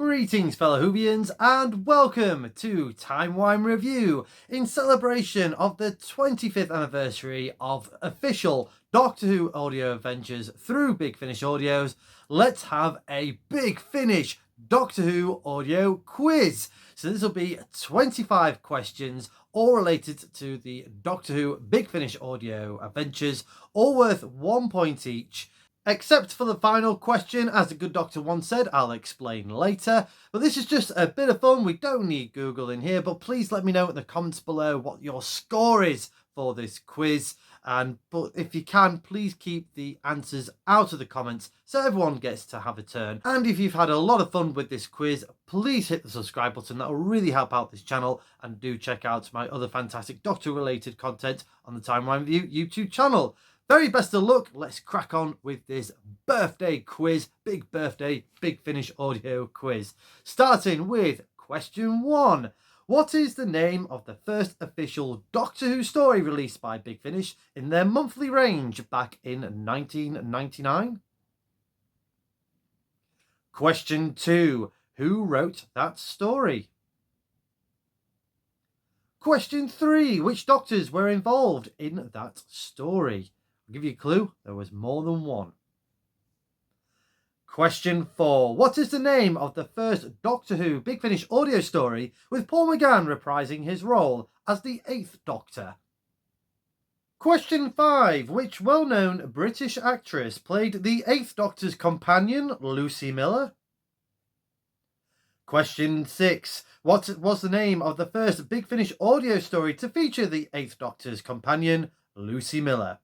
Greetings fellow Whovians and welcome to Timey Wimey Review in celebration of the 25th anniversary of official Doctor Who audio adventures through Big Finish Audios. Let's have a Big Finish Doctor Who audio quiz. So this will be 25 questions all related to the Doctor Who Big Finish audio adventures, all worth 1 point each. Except for the final question, as the good doctor once said, I'll explain later. But this is just a bit of fun. We don't need Google in here, but please let me know in the comments below what your score is for this quiz. But if you can, please keep the answers out of the comments so everyone gets to have a turn. And if you've had a lot of fun with this quiz, please hit the subscribe button. That will really help out this channel. And do check out my other fantastic Doctor related content on the Timey Wimey Review YouTube channel. Very best of luck. Let's crack on with this birthday quiz. Big birthday, Big Finish audio quiz. Starting with question 1. What is the name of the first official Doctor Who story released by Big Finish in their monthly range back in 1999? Question 2. Who wrote that story? Question 3. Which doctors were involved in that story? I'll give you a clue, there was more than one. Question 4. What is the name of the first Doctor Who Big Finish audio story with Paul McGann reprising his role as the 8th Doctor? Question 5. Which well-known British actress played the 8th Doctor's companion, Lucy Miller? Question 6. What was the name of the first Big Finish audio story to feature the 8th Doctor's companion, Lucy Miller?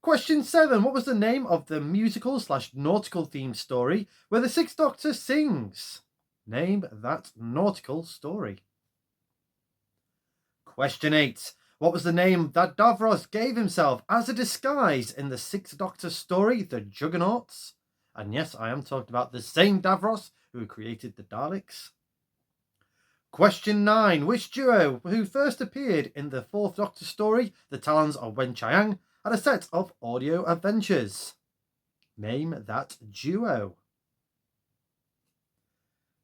Question 7. What was the name of the musical/nautical themed story where the 6th Doctor sings? Name that nautical story. Question 8. What was the name that Davros gave himself as a disguise in the 6th Doctor story, The Juggernauts? And yes, I am talking about the same Davros who created the Daleks. Question 9. Which duo who first appeared in the 4th Doctor story, The Talons of Wen-Chiang, had a set of audio adventures? Name that duo.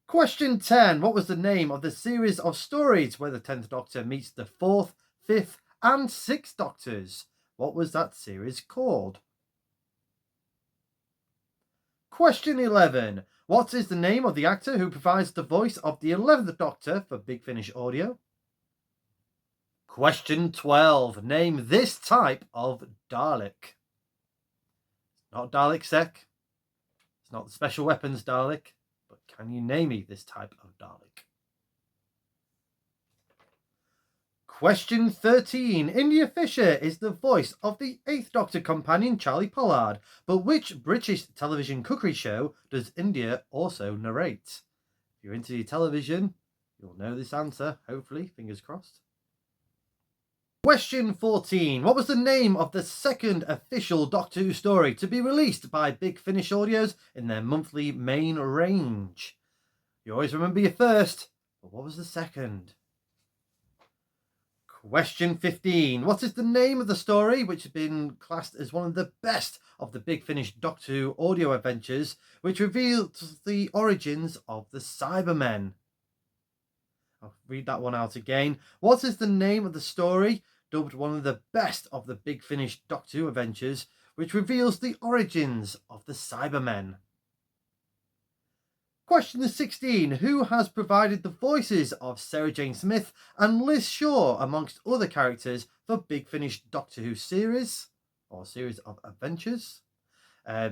Question 10. What was the name of the series of stories where the 10th Doctor meets the 4th, 5th and 6th Doctors? What was that series called? Question 11. What is the name of the actor who provides the voice of the 11th Doctor for Big Finish audio? Question 12. Name this type of Dalek. Not Dalek Sec. It's not the Special Weapons Dalek. But can you name me this type of Dalek? Question 13. India Fisher is the voice of the 8th Doctor companion Charlie Pollard. But which British television cookery show does India also narrate? If you're into your television, you'll know this answer, hopefully, fingers crossed. Question 14. What was the name of the second official Doctor Who story to be released by Big Finish Audios in their monthly main range? You always remember your first, but what was the second? Question 15. What is the name of the story which has been classed as one of the best of the Big Finish Doctor Who audio adventures, which reveals the origins of the Cybermen? I'll read that one out again. What is the name of the story dubbed one of the best of the Big Finish Doctor Who adventures, which reveals the origins of the Cybermen? Question 16. Who has provided the voices of Sarah Jane Smith and Liz Shaw amongst other characters for Big Finish Doctor Who series or series of adventures?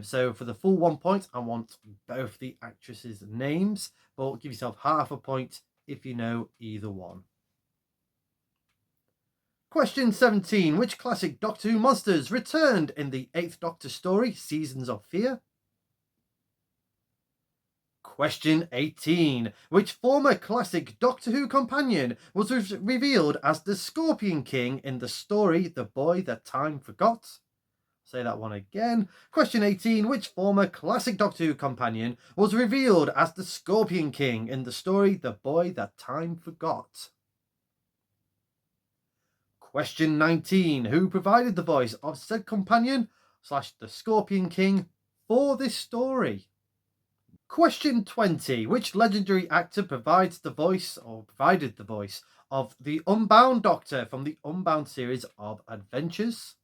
So for the full 1 point, I want both the actresses' names, but give yourself half a point if you know either one. Question 17. Which classic Doctor Who monsters returned in the 8th Doctor story, Seasons of Fear? Question 18. Which former classic Doctor Who companion was revealed as the Scorpion King in the story The Boy That Time Forgot? Say that one again. Question 18. Which former classic Doctor Who companion was revealed as the Scorpion King in the story The Boy That Time Forgot? Question 19. Who provided the voice of said companion / the Scorpion King for this story? Question 20. Which legendary actor provided the voice of the Unbound Doctor from the Unbound series of adventures?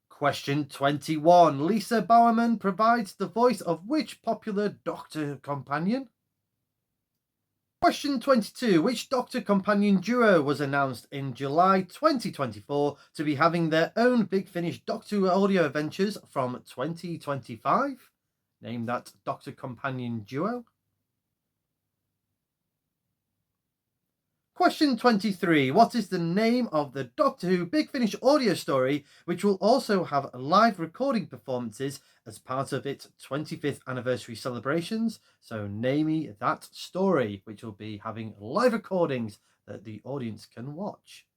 Question 21. Lisa Bowerman provides the voice of which popular Doctor companion? Question 22. Which Doctor companion duo was announced in July 2024 to be having their own Big Finish Doctor Who audio adventures from 2025? Name that Doctor companion duo. Question 23. What is the name of the Doctor Who Big Finish audio story, which will also have live recording performances as part of its 25th anniversary celebrations? So name me that story, which will be having live recordings that the audience can watch.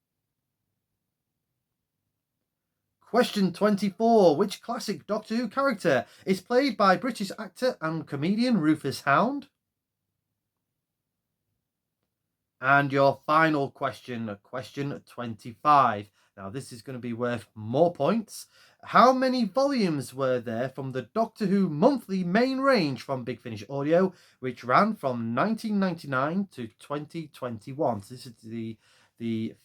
Question 24. Which classic Doctor Who character is played by British actor and comedian Rufus Hound? And your final question, question 25. Now, this is going to be worth more points. How many volumes were there from the Doctor Who monthly main range from Big Finish Audio, which ran from 1999 to 2021? So this is the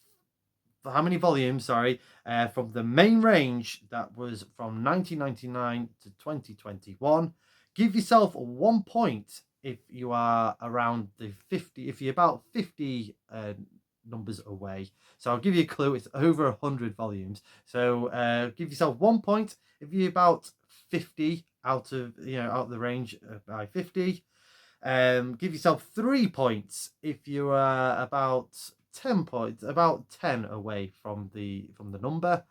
how many volumes, from the main range that was from 1999 to 2021. Give yourself 1 point if you are around the 50, if you're about 50 numbers away. So I'll give you a clue, it's over 100 volumes. So give yourself 1 point if you're about 50 out of the range by 50. Give yourself 3 points if you are about 10 points, about 10 away from the number,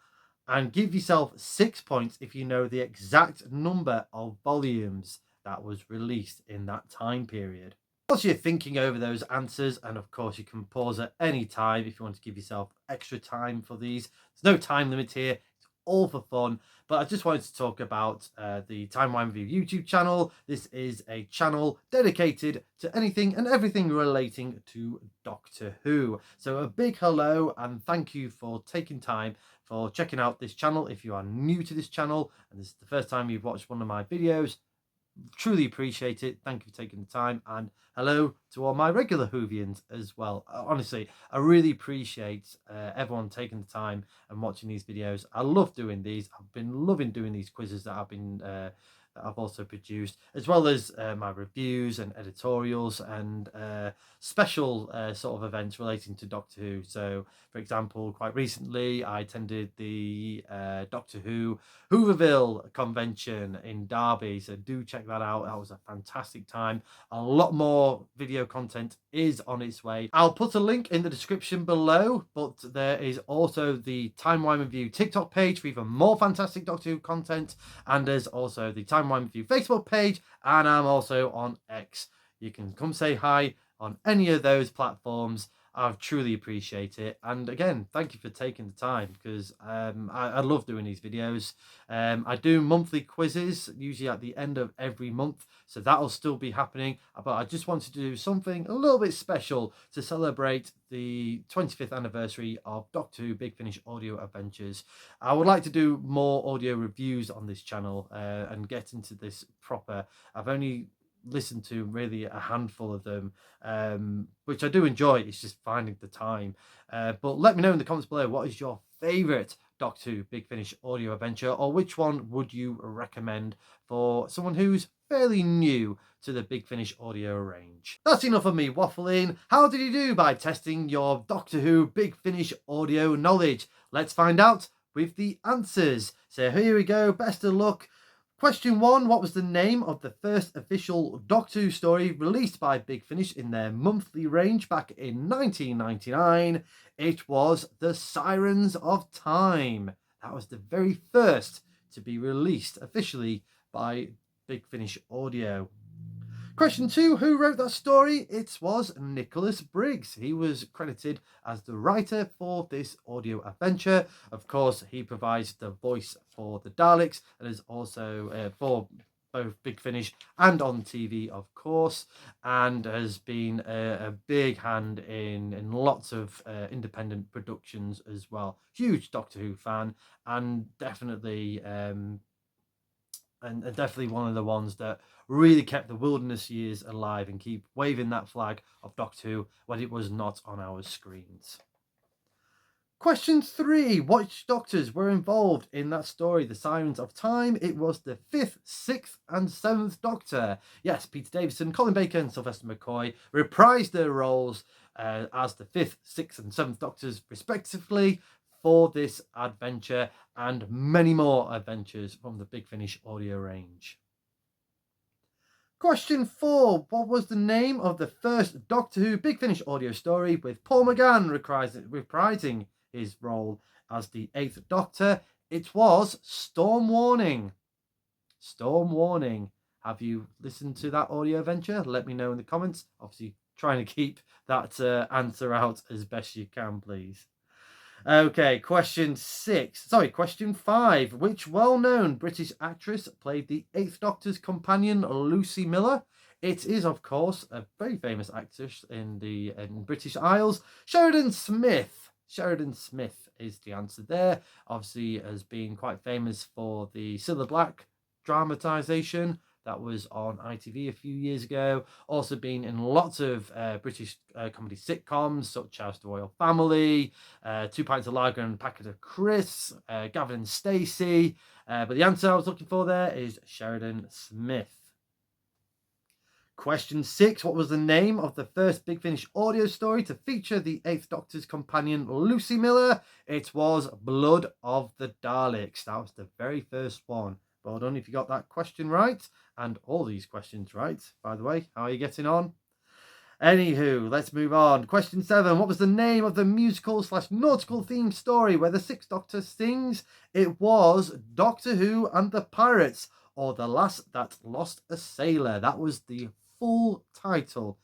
and give yourself 6 points if you know the exact number of volumes that was released in that time period. Whilst you're thinking over those answers, and of course you can pause at any time if you want to give yourself extra time for these. There's no time limit here. It's all for fun. But I just wanted to talk about the Timey Wimey YouTube channel. This is a channel dedicated to anything and everything relating to Doctor Who. So a big hello and thank you for taking time for checking out this channel. If you are new to this channel and this is the first time you've watched one of my videos, truly appreciate it. Thank you for taking the time, and hello to all my regular Whovians as well. Honestly, I really appreciate everyone taking the time and watching these videos. I love doing these. I've been loving doing these quizzes that I've also produced, as well as my reviews and editorials and special sort of events relating to Doctor Who. So, for example, quite recently I attended the Doctor Who Hooverville convention in Derby, so do check that out. That was a fantastic time. A lot more video content is on its way. I'll put a link in the description below, but there is also the Timey Wimey Review TikTok page for even more fantastic Doctor Who content, and there's also the Timey Wimey Review Facebook page, and I'm also on X. You can come say hi on any of those platforms. I truly appreciate it, and again, thank you for taking the time, because I love doing these videos. I do monthly quizzes usually at the end of every month, so that'll still be happening, but I just wanted to do something a little bit special to celebrate the 25th anniversary of Doctor Who Big Finish audio adventures. I would like to do more audio reviews on this channel and get into this proper. I've only listened to really a handful of them, which I do enjoy. It's just finding the time. But let me know in the comments below, what is your favorite Doctor Who Big Finish audio adventure, or which one would you recommend for someone who's fairly new to the Big Finish audio range? That's enough of me waffling. How did you do by testing your Doctor Who Big Finish audio knowledge? Let's find out with the answers. So here we go. Best of luck. Question 1. What was the name of the first official Doctor Who story released by Big Finish in their monthly range back in 1999? It was The Sirens of Time. That was the very first to be released officially by Big Finish Audio. Question 2. Who wrote that story? It was Nicholas Briggs. He was credited as the writer for this audio adventure. Of course, he provides the voice for the Daleks and is also for both Big Finish and on TV, of course, and has been a big hand in lots of independent productions as well. Huge Doctor Who fan, and definitely and definitely one of the ones that really kept the wilderness years alive and keep waving that flag of Doctor Who when it was not on our screens. Question 3. Which Doctors were involved in that story, The Sirens of Time? It was the 5th, 6th and 7th Doctor. Yes, Peter Davison, Colin Baker and Sylvester McCoy reprised their roles as the 5th, 6th and 7th Doctors respectively for this adventure and many more adventures from the Big Finish audio range. Question 4. What was the name of the first Doctor Who Big Finish audio story with Paul McGann reprising his role as the 8th Doctor? It was Storm Warning. Storm Warning. Have you listened to that audio adventure? Let me know in the comments. Obviously, trying to keep that answer out as best you can, please. Okay, question 5. Which well-known British actress played the 8th Doctor's companion, Lucy Miller? It is, of course, a very famous actress in British Isles, Sheridan Smith. Sheridan Smith is the answer there. Obviously, has been quite famous for the Cilla Black dramatisation that was on ITV a few years ago. Also been in lots of British comedy sitcoms, such as The Royal Family, 2 Pints of Lager and a Packet of Crisps, Gavin and Stacey. But the answer I was looking for there is Sheridan Smith. Question 6. What was the name of the first Big Finish audio story to feature the 8th Doctor's companion, Lucy Miller? It was Blood of the Daleks. That was the very first one. Well done if you got that question right, and all these questions right, by the way. How are you getting on? Anywho, let's move on. Question 7. What was the name of the musical/nautical theme story where the 6th Doctor sings? It was Doctor Who and the Pirates, or The Lass That Lost a Sailor. That was the full title.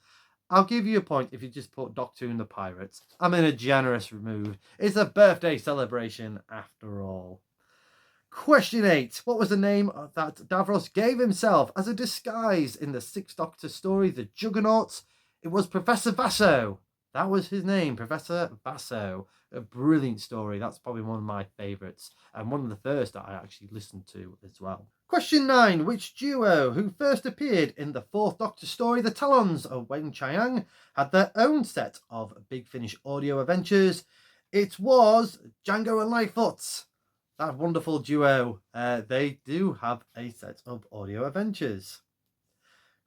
I'll give you a point if you just put Doctor Who and the Pirates. I'm in a generous mood. It's a birthday celebration after all. Question 8. What was the name that Davros gave himself as a disguise in the 6th Doctor story, The Juggernauts? It was Professor Vaso. That was his name, Professor Vaso. A brilliant story. That's probably one of my favourites, and one of the first that I actually listened to as well. Question 9. Which duo who first appeared in the 4th Doctor story, The Talons of Wen Chiang, had their own set of Big Finish audio adventures? It was Django and Lightfoot. That wonderful duo. They do have a set of audio adventures.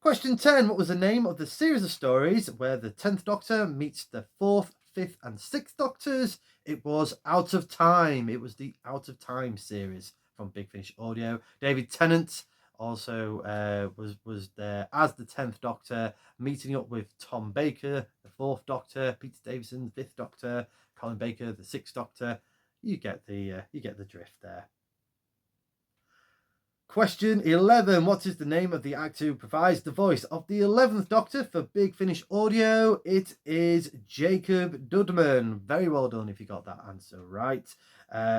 Question 10. What was the name of the series of stories where the 10th Doctor meets the 4th, 5th and 6th Doctors? It was Out of Time. It was the Out of Time series from Big Finish Audio. David Tennant also was there as the 10th Doctor, meeting up with Tom Baker, the 4th Doctor, Peter Davison, the 5th Doctor, Colin Baker, the 6th Doctor. You get the drift there. Question 11. What is the name of the actor who provides the voice of the 11th Doctor for Big Finish Audio? It is Jacob Dudman. Very well done if you got that answer right.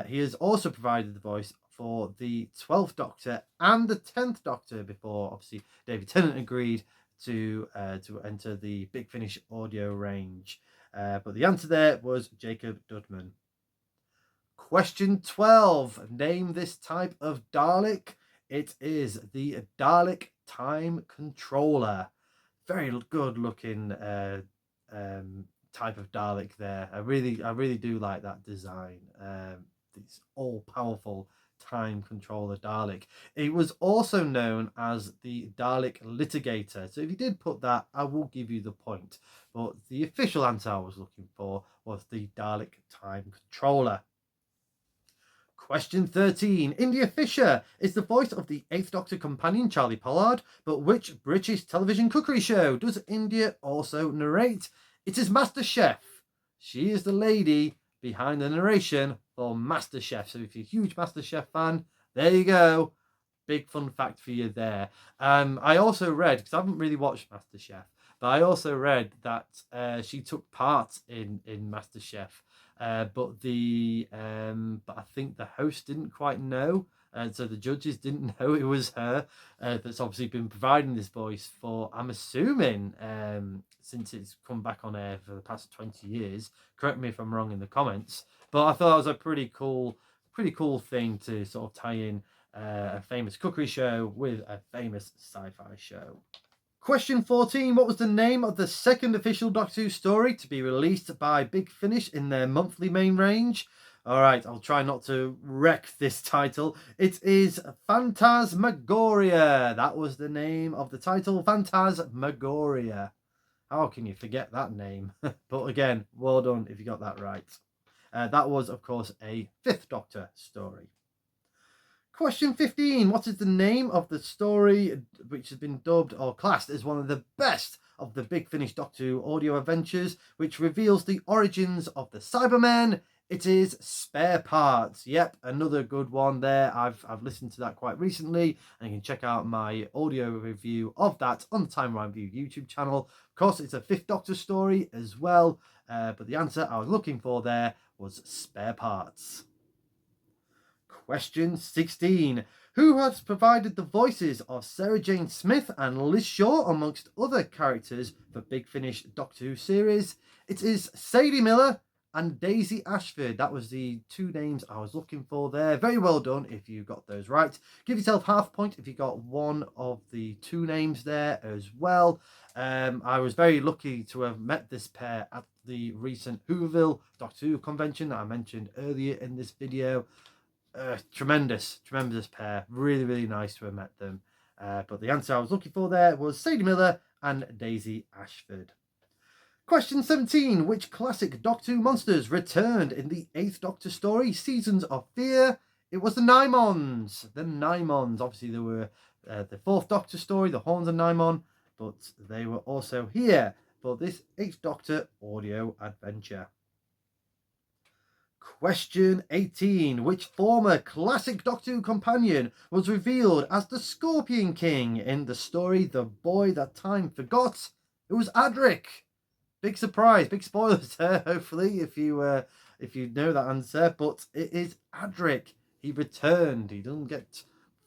He has also provided the voice for the 12th Doctor and the 10th Doctor before, obviously, David Tennant agreed to enter the Big Finish Audio range. But the answer there was Jacob Dudman. Question 12. Name this type of Dalek. It is the Dalek Time Controller. Very good looking type of Dalek there. I really do like that design. This all powerful time controller Dalek. It was also known as the Dalek Litigator. So if you did put that, I will give you the point. But the official answer I was looking for was the Dalek Time Controller. Question 13. India Fisher is the voice of the 8th Doctor companion Charlie Pollard, but which British television cookery show does India also narrate? It is MasterChef. She is the lady behind the narration for MasterChef. So if you're a huge MasterChef fan, there you go. Big fun fact for you there. I also read, because I haven't really watched MasterChef, but I also read that she took part in MasterChef. But I think the host didn't quite know, so the judges didn't know it was her. That's obviously been providing this voice for, I'm assuming, since it's come back on air for the past 20 years. Correct me if I'm wrong in the comments. But I thought it was a pretty cool thing to sort of tie in a famous cookery show with a famous sci-fi show. Question 14. What was the name of the second official Doctor Who story to be released by Big Finish in their monthly main range? All right, I'll try not to wreck this title. It is Phantasmagoria. That was the name of the title, Phantasmagoria. How can you forget that name? But again, well done if you got that right. That was, of course, a Fifth Doctor story. Question 15. What is the name of the story which has been dubbed or classed as one of the best of the Big Finish Doctor Who audio adventures, which reveals the origins of the Cybermen? It is Spare Parts. Yep, another good one there. I've listened to that quite recently, and you can check out my audio review of that on the Time Wimey Review YouTube channel. Of course, it's a Fifth Doctor story as well, but the answer I was looking for there was Spare Parts. Question 16. Who has provided the voices of Sarah Jane Smith and Liz Shaw amongst other characters for Big Finish Doctor Who series? It is Sadie Miller and Daisy Ashford. That was the two names I was looking for there. Very well done if you got those right. Give yourself half a point if you got one of the two names there as well. I was very lucky to have met this pair at the recent Whoville Doctor Who convention that I mentioned earlier in this video. Tremendous pair. Really, really nice to have met them. But the answer I was looking for there was Sadie Miller and Daisy Ashford. Question 17. Which classic Doctor Who monsters returned in the 8th Doctor story, Seasons of Fear? It was the Nymons. The Nymons. Obviously, there were the 4th Doctor story, the Horns and Nymon, but they were also here for this 8th Doctor audio adventure. Question 18. Which former classic Doctor Who companion was revealed as the Scorpion King in the story The Boy That Time Forgot? It was Adric. Big surprise, big spoilers there, hopefully, if you know that answer. But it is Adric. He returned. He doesn't get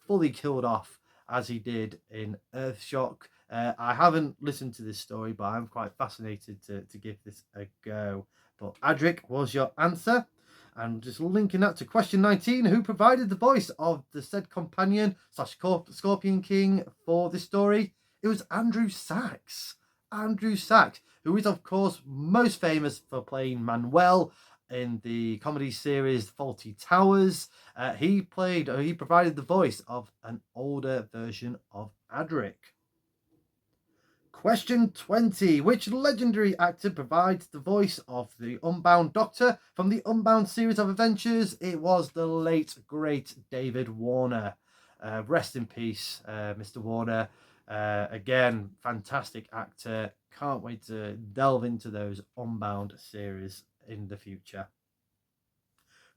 fully killed off as he did in Earthshock. I haven't listened to this story, but I'm quite fascinated to give this a go. But Adric was your answer. And just linking that to question 19, who provided the voice of the said companion / Scorpion King for this story? It was Andrew Sachs. Andrew Sachs, who is, of course, most famous for playing Manuel in the comedy series Faulty Towers. He provided the voice of an older version of Adric. Question 20. Which legendary actor provides the voice of the Unbound Doctor from the Unbound series of adventures? It was the late, great David Warner. Rest in peace, Mr. Warner. Again, fantastic actor. Can't wait to delve into those Unbound series in the future.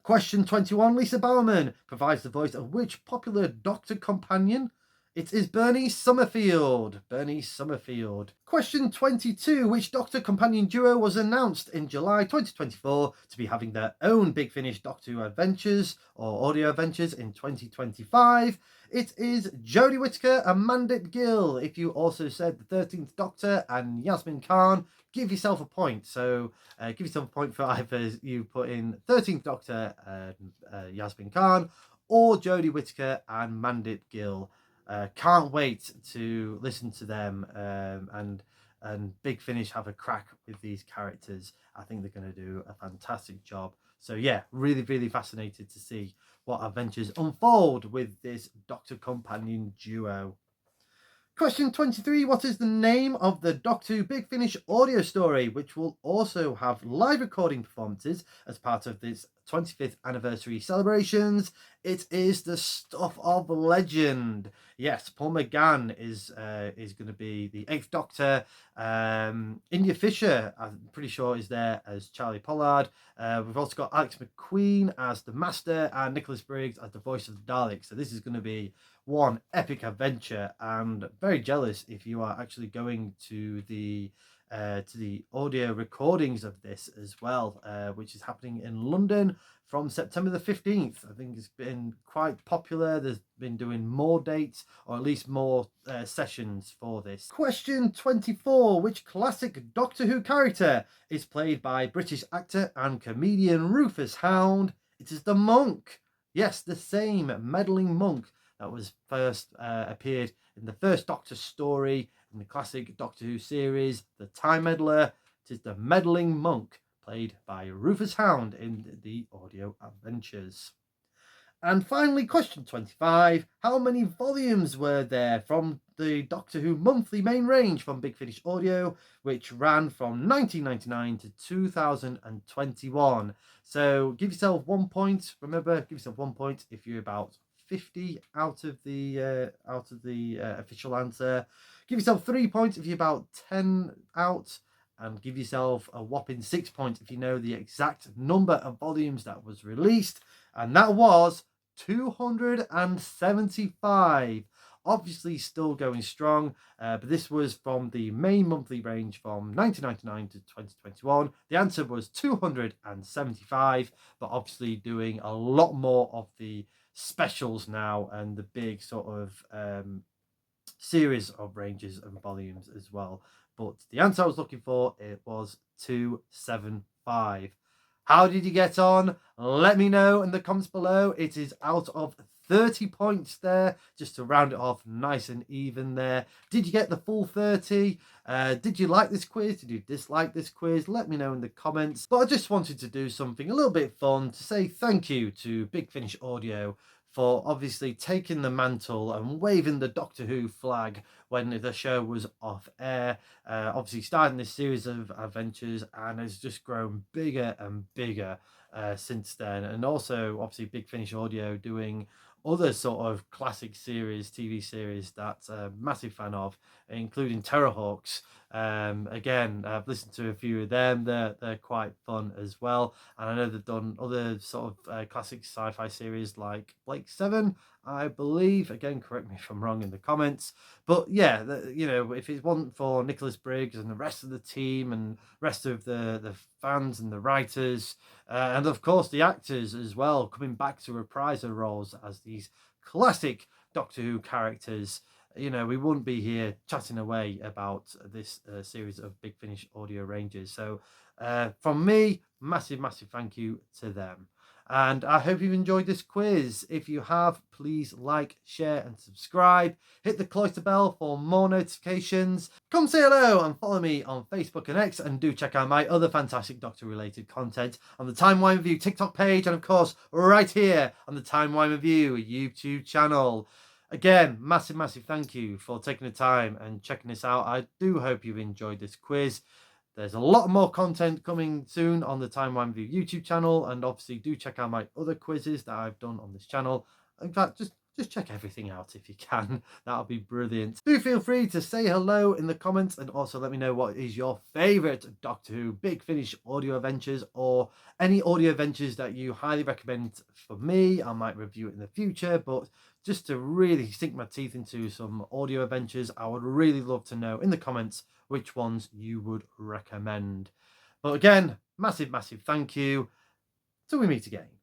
Question 21. Lisa Bowerman provides the voice of which popular Doctor companion? It is Bernie Summerfield. Bernie Summerfield. Question 22. Which Doctor companion duo was announced in July 2024 to be having their own Big Finish Doctor Who adventures or audio adventures in 2025? It is Jodie Whittaker and Mandip Gill. If you also said the 13th Doctor and Yasmin Khan, give yourself a point. So give yourself a point for either you put in 13th Doctor and Yasmin Khan or Jodie Whittaker and Mandip Gill. Can't wait to listen to them and Big Finish have a crack with these characters. I think they're going to do a fantastic job. So yeah, really, really fascinated to see what adventures unfold with this Doctor companion duo. Question 23. What is the name of the Doctor Who Big Finish audio story, which will also have live recording performances as part of this 25th anniversary celebrations? It is The Stuff of Legend. Yes, Paul McGann is going to be the 8th Doctor. India Fisher, I'm pretty sure, is there as Charlie Pollard. We've also got Alex McQueen as the Master and Nicholas Briggs as the voice of the Dalek. So this is going to be one epic adventure, and very jealous if you are actually going to the audio recordings of this as well, which is happening in London from September the 15th. I think it's been quite popular. There's been doing more dates, or at least more sessions for this. Question 24. Which classic Doctor Who character is played by British actor and comedian Rufus Hound? It is the Monk. Yes, the same meddling monk that was first appeared in the first Doctor story in the classic Doctor Who series, The Time Meddler. It is the meddling monk, played by Rufus Hound in the audio adventures. And finally, question 25. How many volumes were there from the Doctor Who monthly main range from Big Finish Audio, which ran from 1999 to 2021? So give yourself 1 point. Remember, give yourself 1 point if you're about 50 out of the official answer. Give yourself 3 points if you're about 10 out. And give yourself a whopping 6 points if you know the exact number of volumes that was released. And that was 275. Obviously still going strong, but this was from the main monthly range from 1999 to 2021. The answer was 275, but obviously doing a lot more of the specials now and the big sort of series of ranges and volumes as well. But the answer I was looking for, it was 275. How did you get on? Let me know in the comments below. It is out of 30 points there, just to round it off nice and even there. Did you get the full 30? Did you like this quiz? Did you dislike this quiz? Let me know in the comments. But I just wanted to do something a little bit fun to say thank you to Big Finish Audio for obviously taking the mantle and waving the Doctor Who flag when the show was off air. Obviously starting this series of adventures and has just grown bigger and bigger since then. And also obviously Big Finish Audio doing other sort of classic series, TV series that I'm a massive fan of, including Terrorhawks. Again, I've listened to a few of them. They're quite fun as well. And I know they've done other sort of classic sci-fi series like Blake 7, I believe. Again, correct me if I'm wrong in the comments. But yeah, you know, if it wasn't for Nicholas Briggs and the rest of the team and rest of the fans and the writers, and of course the actors as well, coming back to reprise their roles as these classic Doctor Who characters, you know, we wouldn't be here chatting away about this series of Big Finish Audio ranges. So from me, massive thank you to them. And I hope you've enjoyed this quiz. If you have, please like, share and subscribe. Hit the cloister bell for more notifications. Come say hello and follow me on Facebook and X, and do check out my other fantastic Doctor related content on the Timey Wimey Review TikTok page, and of course right here on the Timey Wimey Review YouTube channel. Again, massive thank you for taking the time and checking this out. I do hope you've enjoyed this quiz. There's a lot more content coming soon on the Timey Wimey Review YouTube channel, and obviously do check out my other quizzes that I've done on this channel. In fact, just check everything out if you can. That'll be brilliant. Do feel free to say hello in the comments, and also let me know what is your favourite Doctor Who Big Finish audio adventures, or any audio adventures that you highly recommend for me. I might review it in the future, but just to really sink my teeth into some audio adventures, I would really love to know in the comments which ones you would recommend. But again, massive thank you. Till we meet again.